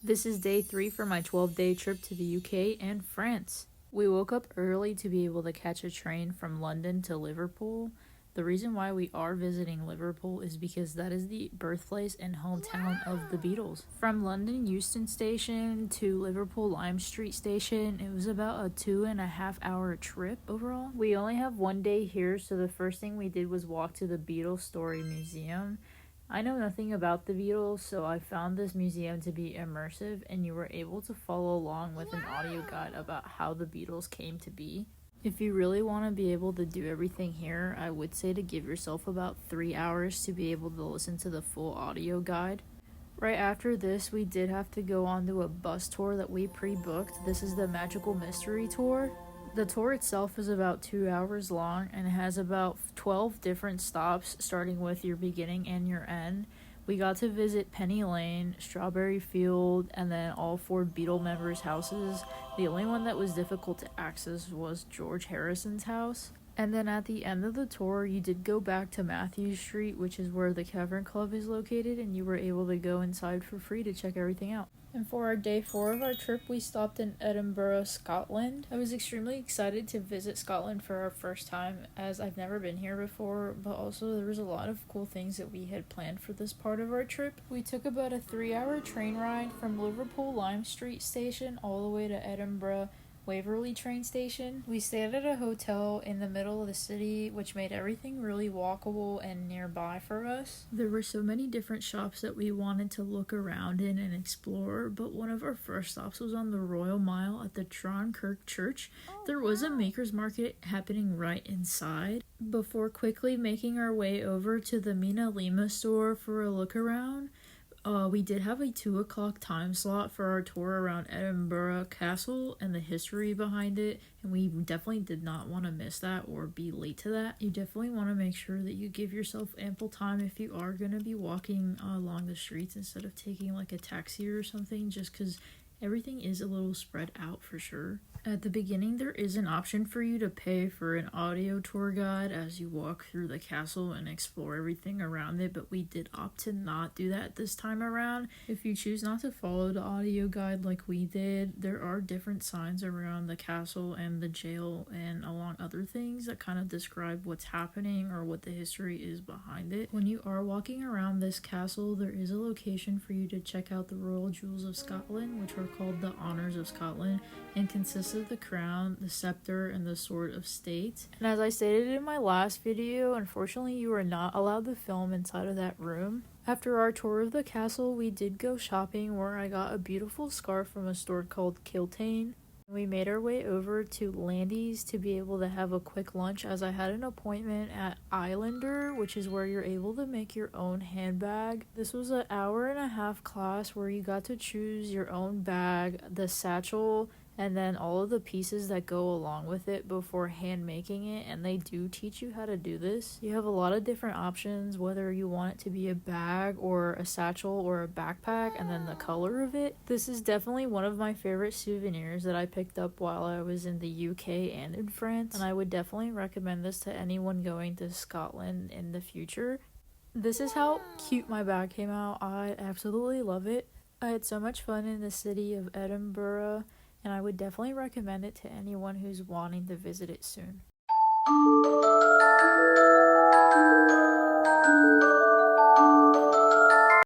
This is day 3 for my 12-day trip to the UK and France. We woke up early to be able to catch a train from London to Liverpool. The reason why we are visiting Liverpool is because that is the birthplace and hometown of the Beatles. From London Euston Station to Liverpool Lime Street Station, it was about a 2.5 hour trip overall. We only have one day here, so the first thing we did was walk to the Beatles Story Museum. I know nothing about the Beatles, so I found this museum to be immersive, and you were able to follow along with an audio guide about how the Beatles came to be. If you really want to be able to do everything here, I would say to give yourself about 3 hours to be able to listen to the full audio guide. Right after this, we did have to go on to a bus tour that we pre-booked. This is the Magical Mystery Tour. The tour itself is about 2 hours long and has about 12 different stops, starting with your beginning and your end. We got to visit Penny Lane, Strawberry Field, and then all 4 Beatle members' houses. The only one that was difficult to access was George Harrison's house. And then at the end of the tour, you did go back to Matthews Street, which is where the Cavern Club is located, and you were able to go inside for free to check everything out. And for our day 4 of our trip, we stopped in Edinburgh, Scotland. I was extremely excited to visit Scotland for our first time, as I've never been here before, but also there was a lot of cool things that we had planned for this part of our trip. We took about a 3-hour train ride from Liverpool Lime Street Station all the way to Edinburgh Waverley train station. We stayed at a hotel in the middle of the city, which made everything really walkable and nearby for us. There were so many different shops that we wanted to look around in and explore, but one of our first stops was on the Royal Mile at the Tronkirk Church. There was a maker's market happening right inside, before quickly making our way over to the Mina Lima store for a look around. We did have a 2 o'clock time slot for our tour around Edinburgh Castle and the history behind it, and we definitely did not want to miss that or be late to that. You definitely want to make sure that you give yourself ample time if you are going to be walking along the streets instead of taking like a taxi or something, just because everything is a little spread out for sure. At the beginning, there is an option for you to pay for an audio tour guide as you walk through the castle and explore everything around it, but we did opt to not do that this time around. If you choose not to follow the audio guide like we did, there are different signs around the castle and the jail and along other things that kind of describe what's happening or what the history is behind it. When you are walking around this castle, there is a location for you to check out the Royal Jewels of Scotland, which are called the Honours of Scotland, and consists of the crown, the scepter, and the sword of state. And as I stated in my last video, unfortunately you are not allowed to film inside of that room. After our tour of the castle, we did go shopping, where I got a beautiful scarf from a store called Kiltane. We made our way over to Landy's to be able to have a quick lunch, as I had an appointment at Islander, which is where you're able to make your own handbag. This was an 1.5-hour class where you got to choose your own bag, the satchel, and then all of the pieces that go along with it before hand making it, and they do teach you how to do this. You have a lot of different options, whether you want it to be a bag or a satchel or a backpack, and then the color of it. This is definitely one of my favorite souvenirs that I picked up while I was in the UK and in France, and I would definitely recommend this to anyone going to Scotland in the future. This is how cute my bag came out. I absolutely love it. I had so much fun in the city of Edinburgh, and I would definitely recommend it to anyone who's wanting to visit it soon.